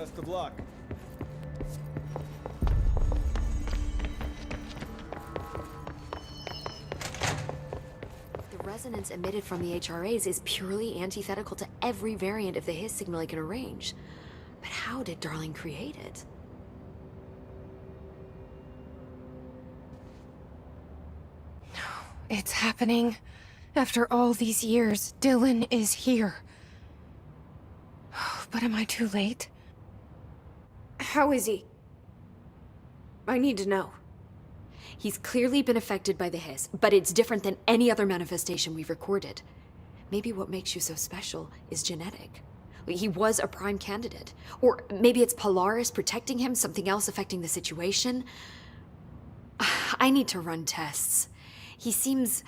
Best of luck. The resonance emitted from the HRAs is purely antithetical to every variant of the His signal I can arrange. But how did Darling create it? It's happening. After all these years, Dylan is here. But am I too late? How is he? I need to know. He's clearly been affected by the Hiss, but it's different than any other manifestation we've recorded. Maybe what makes you so special is genetic. He was a prime candidate. Or maybe it's Polaris protecting him, something else affecting the situation. I need to run tests. He seems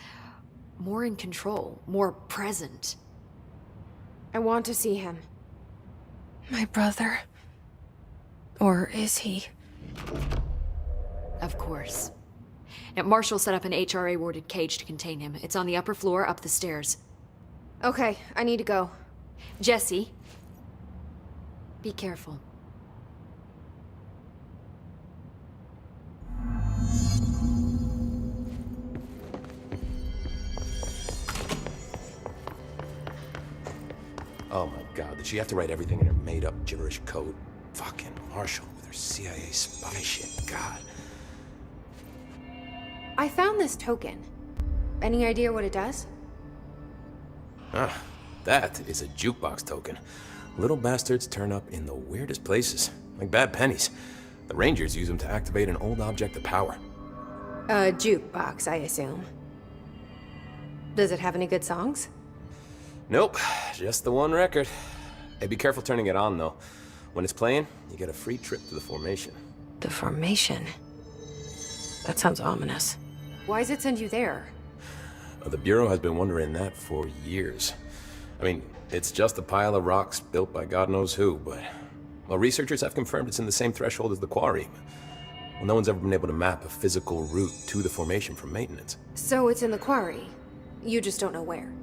more in control, more present. I want to see him. My brother. Or is he? Of course. Now, Marshall set up an HRA-warded cage to contain him. It's on the upper floor, up the stairs. Okay, I need to go. Jesse, be careful. Oh my god, did she have to write everything in her made-up gibberish code? Fucking Marshall with her CIA spy shit, god. I found this token. Any idea what it does? Ah, that is a jukebox token. Little bastards turn up in the weirdest places, like bad pennies. The Rangers use them to activate an old object of power. A jukebox, I assume. Does it have any good songs? Nope, just the one record. Hey, be careful turning it on, though. When it's playing, you get a free trip to the formation. The formation? That sounds ominous. Why does it send you there? The Bureau has been wondering that for years. I mean, it's just a pile of rocks built by God knows who, but... Well, researchers have confirmed it's in the same threshold as the quarry. Well, no one's ever been able to map a physical route to the formation from maintenance. So it's in the quarry. You just don't know where.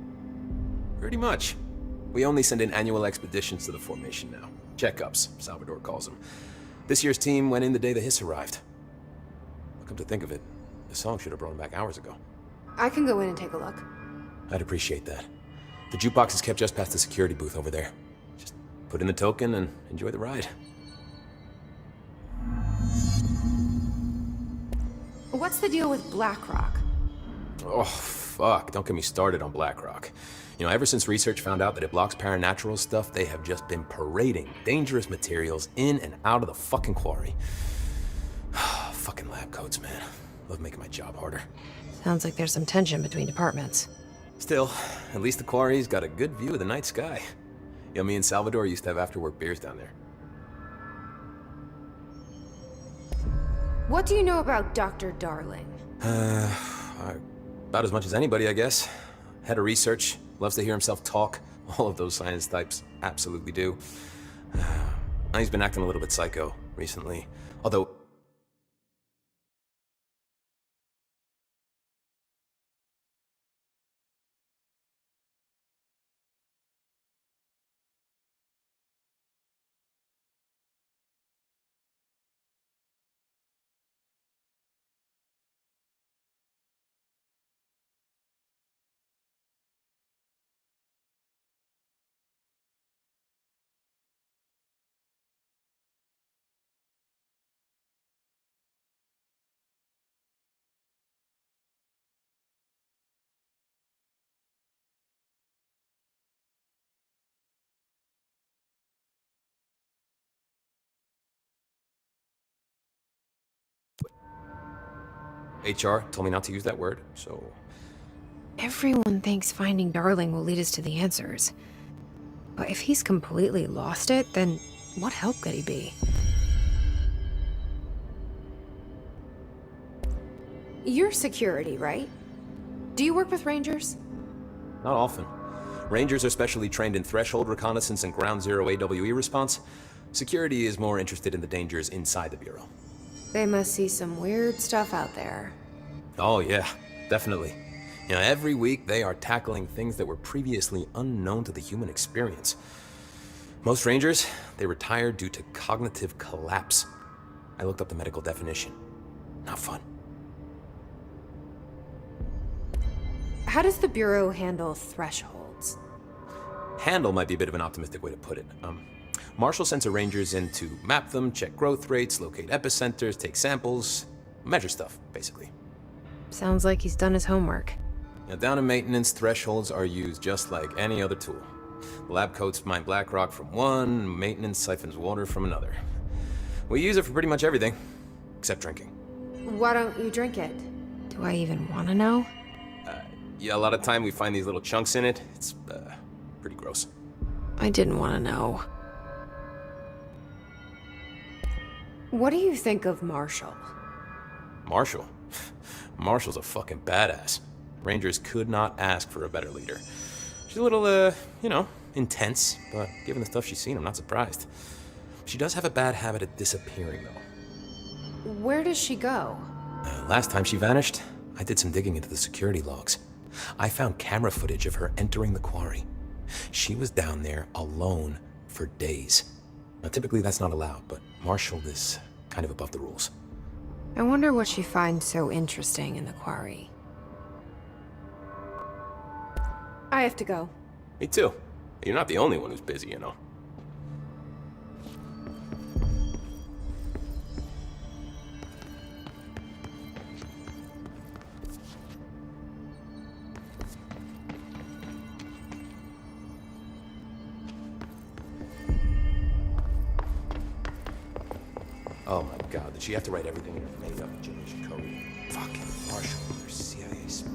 Pretty much. We only send in annual expeditions to the formation now. Checkups, Salvador calls them. This year's team went in the day the Hiss arrived. Come to think of it, the song should have brought him back hours ago. I can go in and take a look. I'd appreciate that. The jukebox is kept just past the security booth over there. Just put in the token and enjoy the ride. What's the deal with BlackRock? Oh, fuck. Don't get me started on BlackRock. You know, ever since research found out that it blocks paranatural stuff, they have just been parading dangerous materials in and out of the fucking quarry. Fucking lab coats, man. Love making my job harder. Sounds like there's some tension between departments. Still, at least the quarry's got a good view of the night sky. You know, me and Salvador used to have after-work beers down there. What do you know about Dr. Darling? About as much as anybody, I guess. Head of research, loves to hear himself talk. All of those science types absolutely do. He's been acting a little bit psycho recently. Although... HR told me not to use that word, so... Everyone thinks finding Darling will lead us to the answers. But if he's completely lost it, then what help could he be? You're security, right? Do you work with Rangers? Not often. Rangers are specially trained in threshold reconnaissance and ground zero AWE response. Security is more interested in the dangers inside the Bureau. They must see some weird stuff out there. Oh yeah, definitely. You know, every week they are tackling things that were previously unknown to the human experience. Most Rangers, they retire due to cognitive collapse. I looked up the medical definition. Not fun. How does the Bureau handle thresholds? Handle might be a bit of an optimistic way to put it. Marshall sends her Rangers in to map them, check growth rates, locate epicenters, take samples, measure stuff, basically. Sounds like he's done his homework. Now, down in maintenance, thresholds are used just like any other tool. The lab coats mine black rock from one, maintenance siphons water from another. We use it for pretty much everything, except drinking. Why don't you drink it? Do I even want to know? Yeah, a lot of time we find these little chunks in it. It's, pretty gross. I didn't want to know. What do you think of Marshall? Marshall? Marshall's a fucking badass. Rangers could not ask for a better leader. She's a little, intense, but given the stuff she's seen, I'm not surprised. She does have a bad habit of disappearing, though. Where does she go? Last time she vanished, I did some digging into the security logs. I found camera footage of her entering the quarry. She was down there alone for days. Now, typically that's not allowed, but Marshall is kind of above the rules. I wonder what she finds so interesting in the quarry. I have to go. Me too. You're not the only one who's busy, you know. Oh my god, did she have to write everything in her made-up generation code? Fucking Marshall, her CIA spy.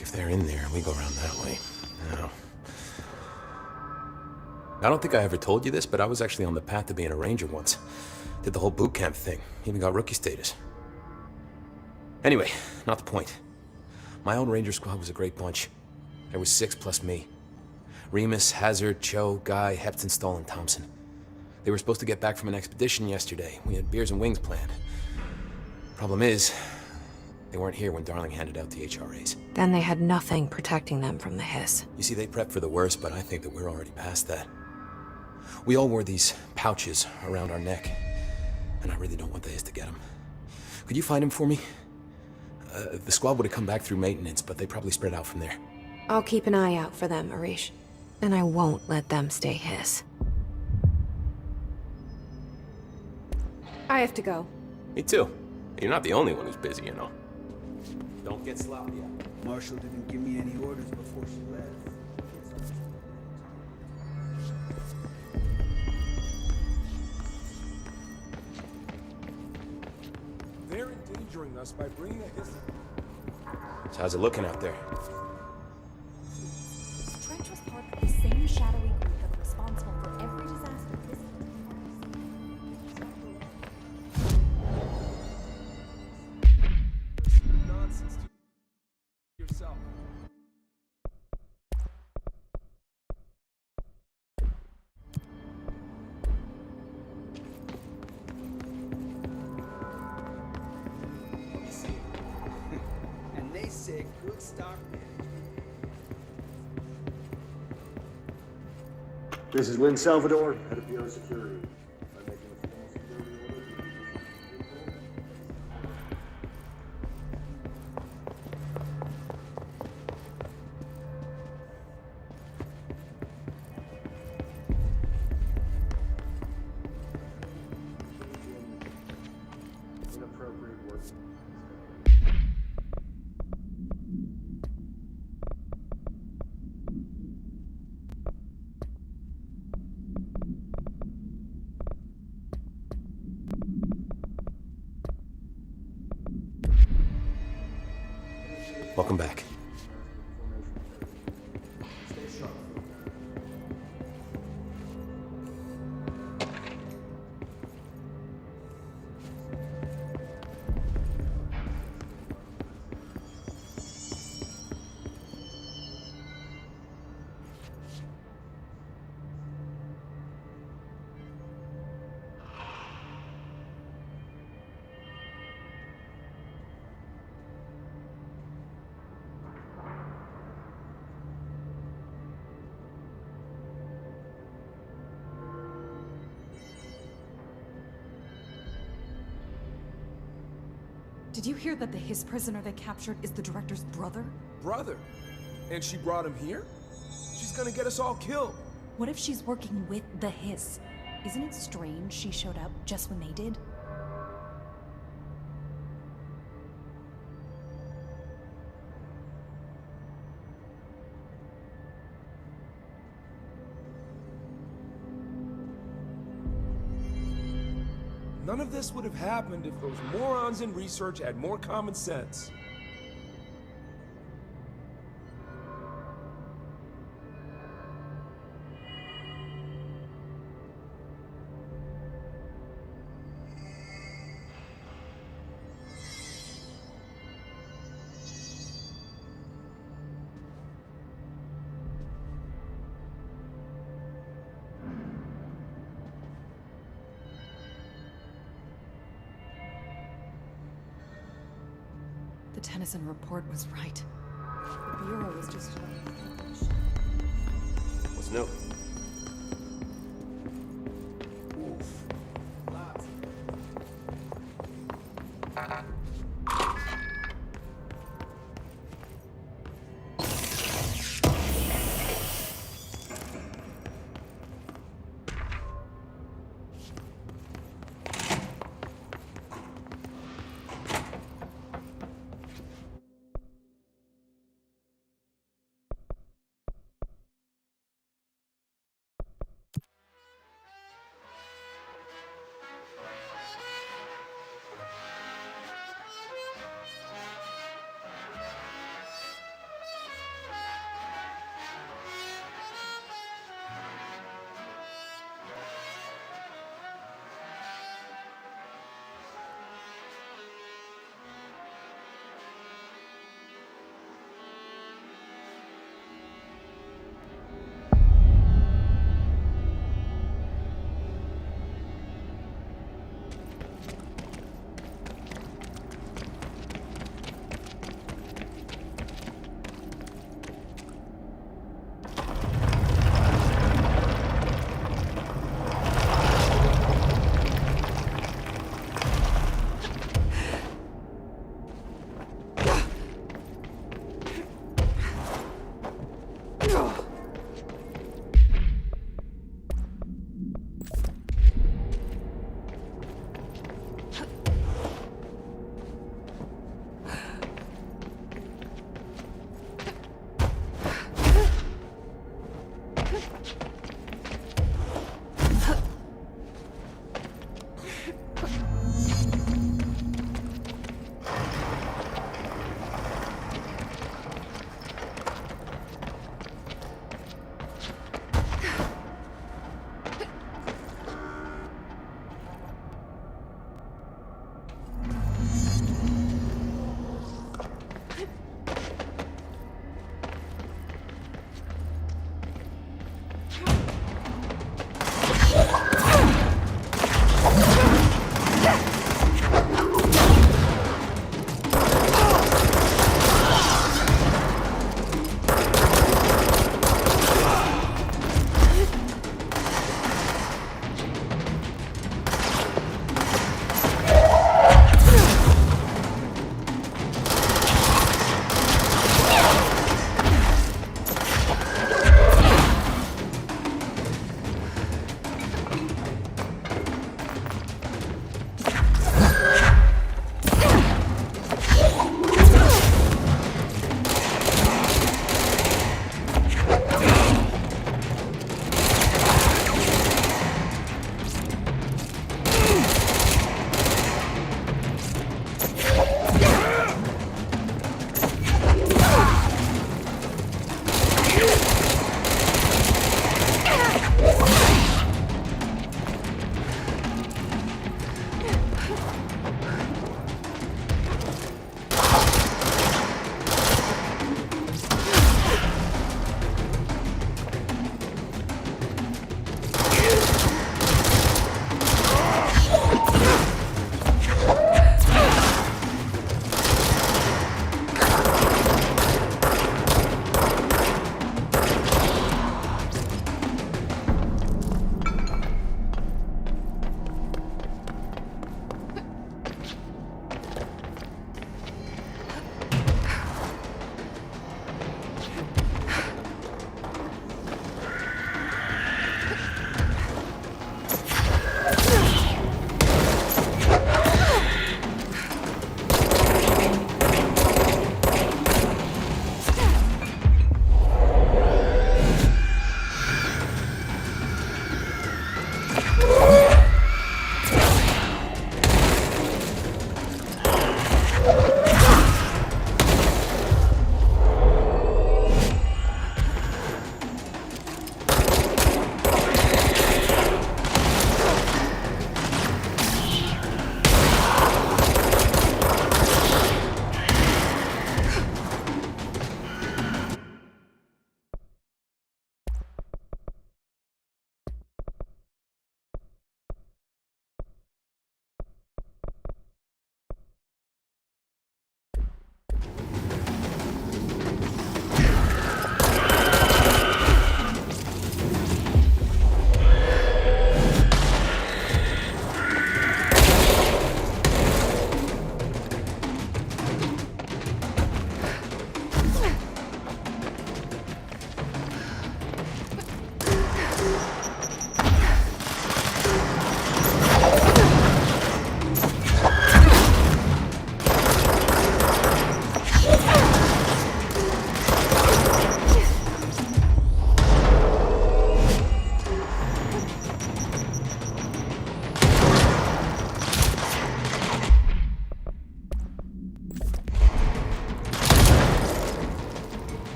If they're in there, we go around that way. No. I don't think I ever told you this, but I was actually on the path to being a ranger once. Did the whole boot camp thing. Even got rookie status. Anyway, not the point. My own ranger squad was a great bunch. There was 6 plus me. Remus, Hazard, Cho, Guy, Hepton, Stahl, and Thompson. They were supposed to get back from an expedition yesterday. We had beers and wings planned. Problem is, they weren't here when Darling handed out the HRAs. Then they had nothing protecting them from the hiss. You see, they prepped for the worst, but I think that we're already past that. We all wore these pouches around our neck, and I really don't want the hiss to get them. Could you find them for me? The squad would have come back through maintenance, but they probably spread out from there. I'll keep an eye out for them, Arish. And I won't let them stay hiss. I have to go. Me too. You're not the only one who's busy, you know. Don't get sloppy out. Marshall didn't give me any orders before she left. They're endangering us by bringing a hiss. So how's it looking out there? Trench was part of the same shadowy group that were responsible for every disaster this Nonsense to yourself. And they say good stock management. This is Lynn Salvador, head of Bureau Security. Am I making a formal security order? Inappropriate work. Welcome back. Did you hear that the Hiss prisoner they captured is the director's brother? Brother? And she brought him here? She's gonna get us all killed. What if she's working with the Hiss? Isn't it strange she showed up just when they did? None of this would have happened if those morons in research had more common sense. The Tennyson report was right. The Bureau was just... What's new?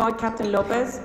Squad, Captain Lopez.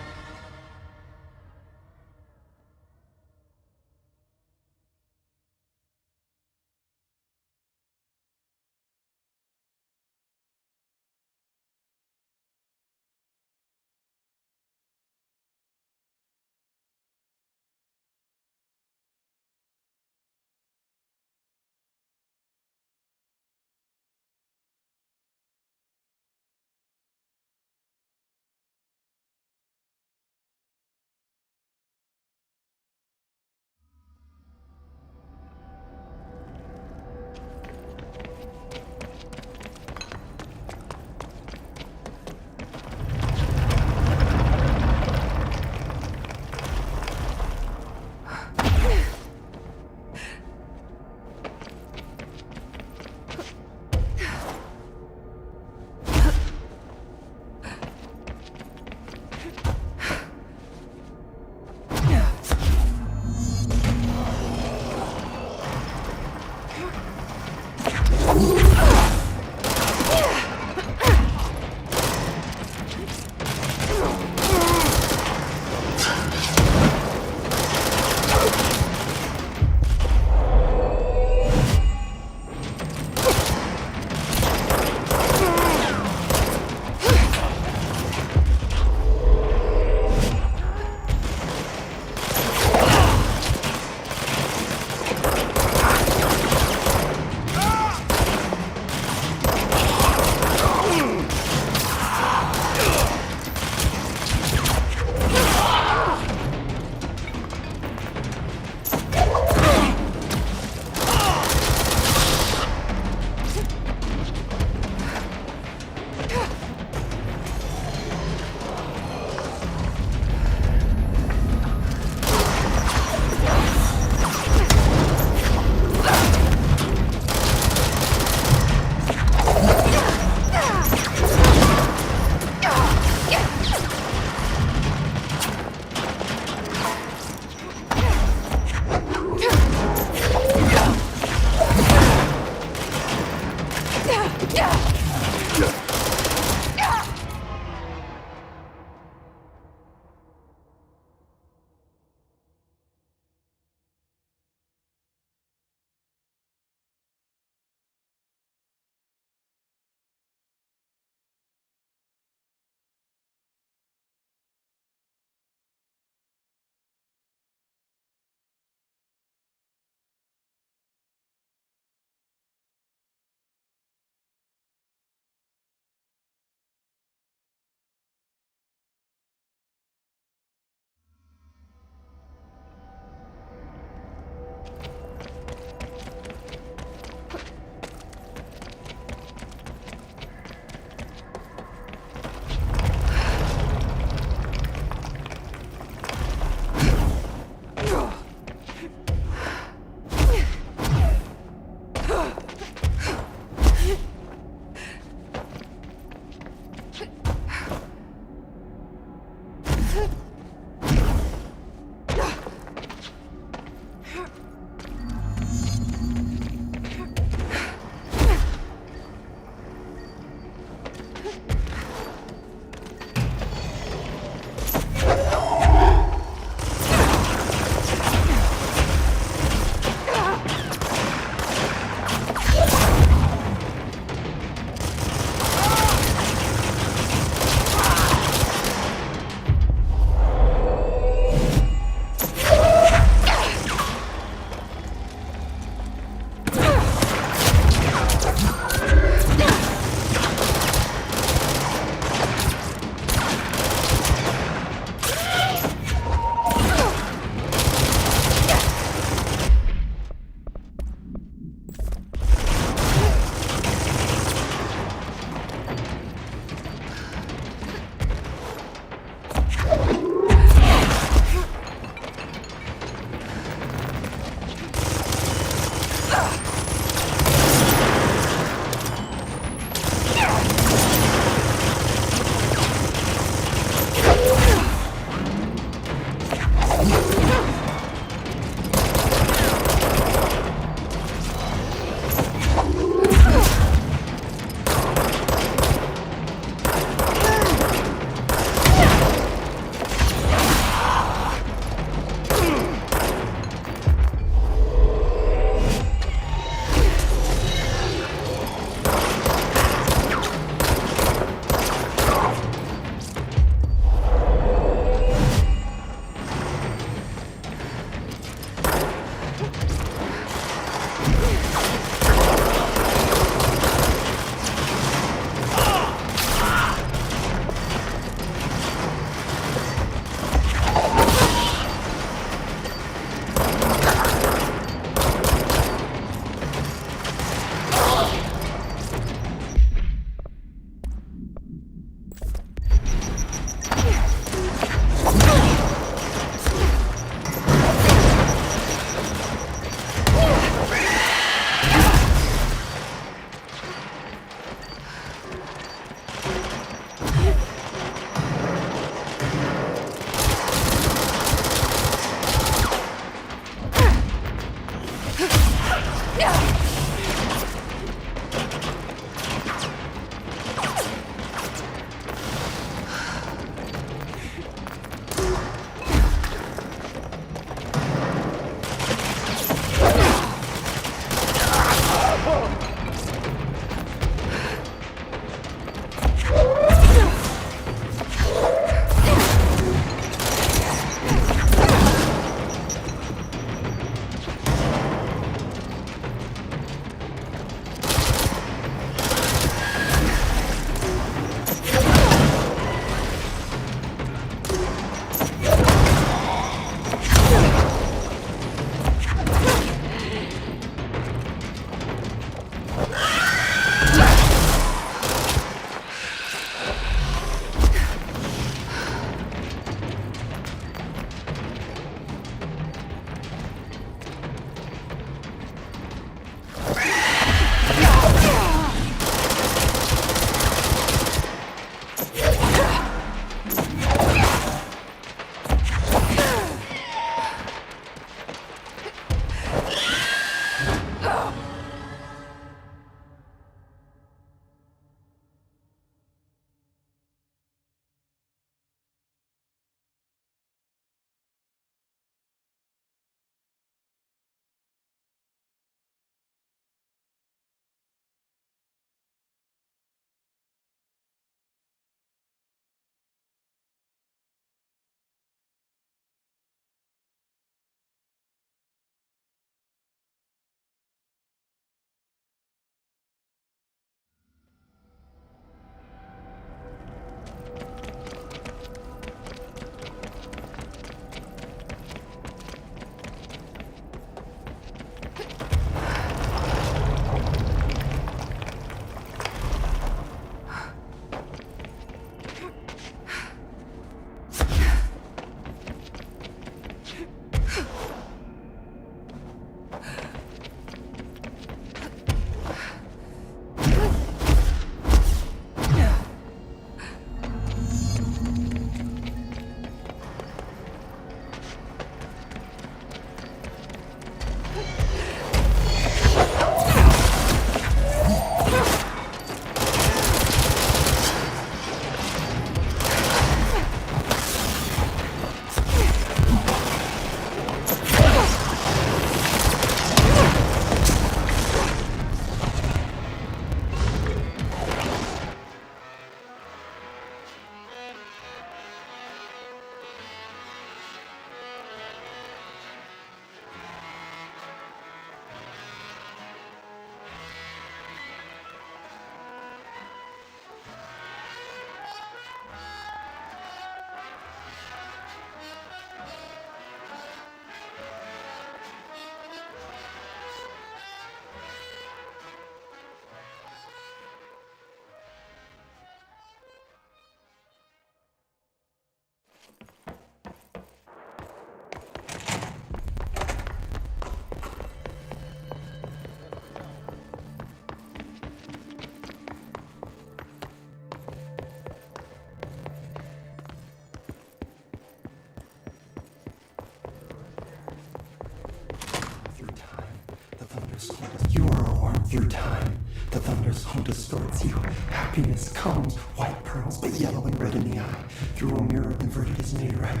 The thunderstorm distorts you. Happiness comes, white pearls, but yellow and red in the eye. Through a mirror inverted is made right.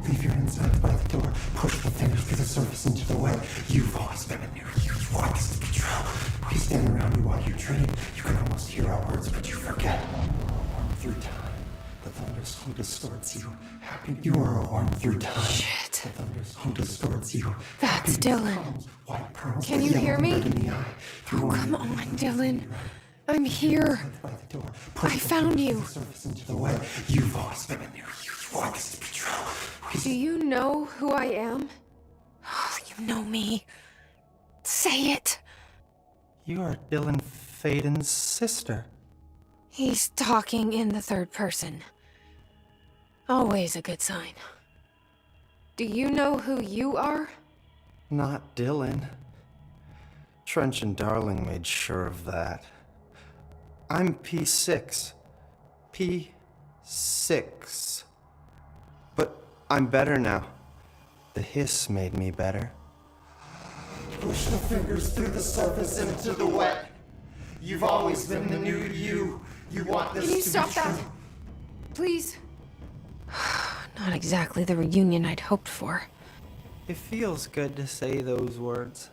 Leave your insides by the door. Push the fingers through the surface into the wet. You've always been a new you. You want this to be true. We stand around you while you dream. You can almost hear our words, but you forget. Through time, the thunderstorm distorts you. Happy you are a worm through time. Shit. The thunderstorm distorts you. That's Dylan. White pearls, Can but you yellow hear and me? red in the eye. Through a Come mirror on, inverted is Dylan. made right. I'm here. By the door. I Push the found fingers you. through the surface into the wet. You've always been a new you. You want this to be true. Do you know who I am? You know me. Say it. You are Dylan Faden's sister. He's talking in the third person. Always a good sign. Do you know who you are? Not Dylan. Trench and Darling made sure of that. I'm P6. P6. But I'm better now. The hiss made me better. Push the fingers through the surface into the wet. You've always been the new you. You want this Can you to stop be that? true. Please? Not exactly the reunion I'd hoped for. It feels good to say those words.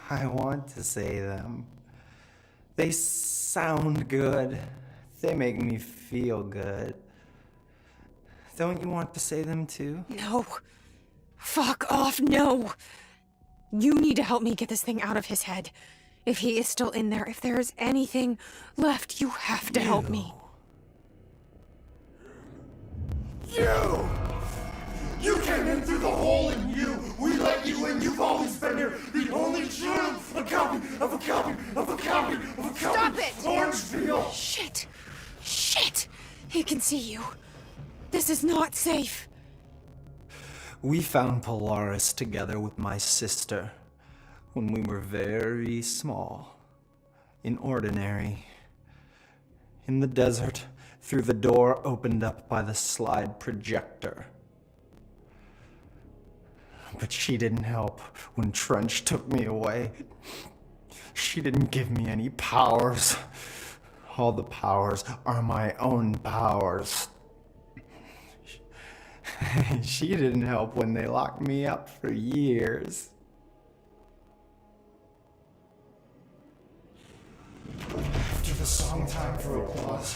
I want to say them. They sound good. They make me feel good. Don't you want to say them too? No. Fuck off, no! You need to help me get this thing out of his head. If he is still in there, if there is anything left, you have to help me. You! You came in through the hole in you! We let you in, you've always been here! The only truth! A copy of a copy of a copy of a copy! Stop it! Orangeville! Shit! Shit! He can see you. This is not safe. We found Polaris together with my sister when we were very small, in Ordinary, in the desert, through the door opened up by the slide projector. But she didn't help when Trench took me away. She didn't give me any powers. All the powers are my own powers. She didn't help when they locked me up for years. After the song time for applause,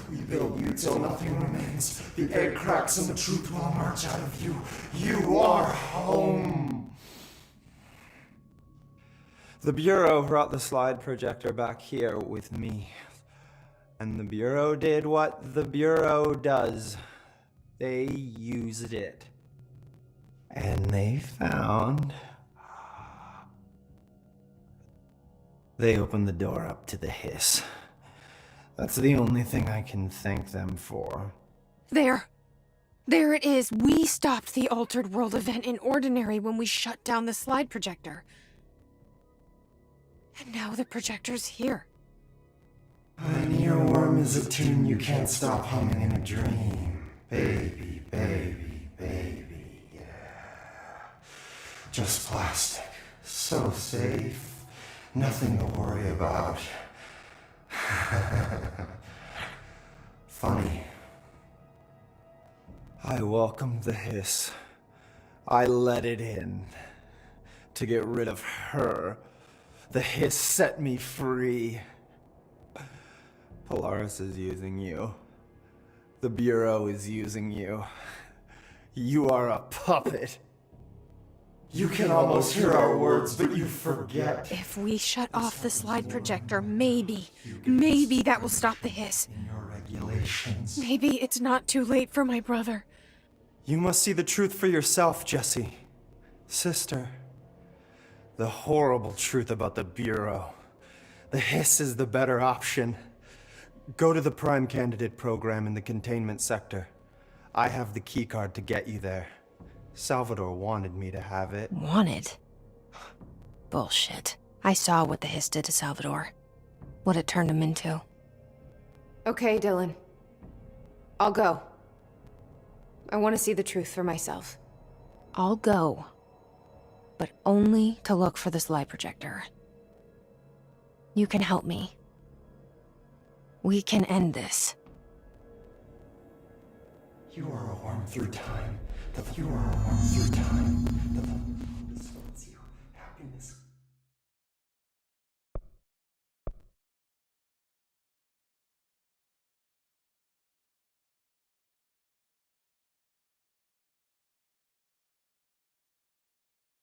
we build you till nothing remains. The egg cracks and the truth will emerge out of you. You are home. The Bureau brought the slide projector back here with me. And the Bureau did what the Bureau does. They used it. And they found... They opened the door up to the hiss. That's the only thing I can thank them for. There. There it is. We stopped the Altered World event in Ordinary when we shut down the slide projector. And now the projector's here. An earworm is a tune you can't stop humming in a dream. Baby, baby, baby, yeah. Just plastic. So safe. Nothing to worry about. Funny. I welcomed the hiss. I let it in. To get rid of her. The hiss set me free. Polaris is using you. The Bureau is using you. You are a puppet. You can almost hear our words, but you forget. If we shut off the slide projector, maybe that will stop the hiss. In your regulations. Maybe it's not too late for my brother. You must see the truth for yourself, Jesse. Sister. The horrible truth about the Bureau. The hiss is the better option. Go to the Prime Candidate program in the containment sector. I have the keycard to get you there. Salvador wanted me to have it. Wanted? Bullshit. I saw what the hiss did to Salvador. What it turned him into. Okay, Dylan. I'll go. I want to see the truth for myself. I'll go. But only to look for the slide projector. You can help me. We can end this. You are a worm through time. You are a worm through time.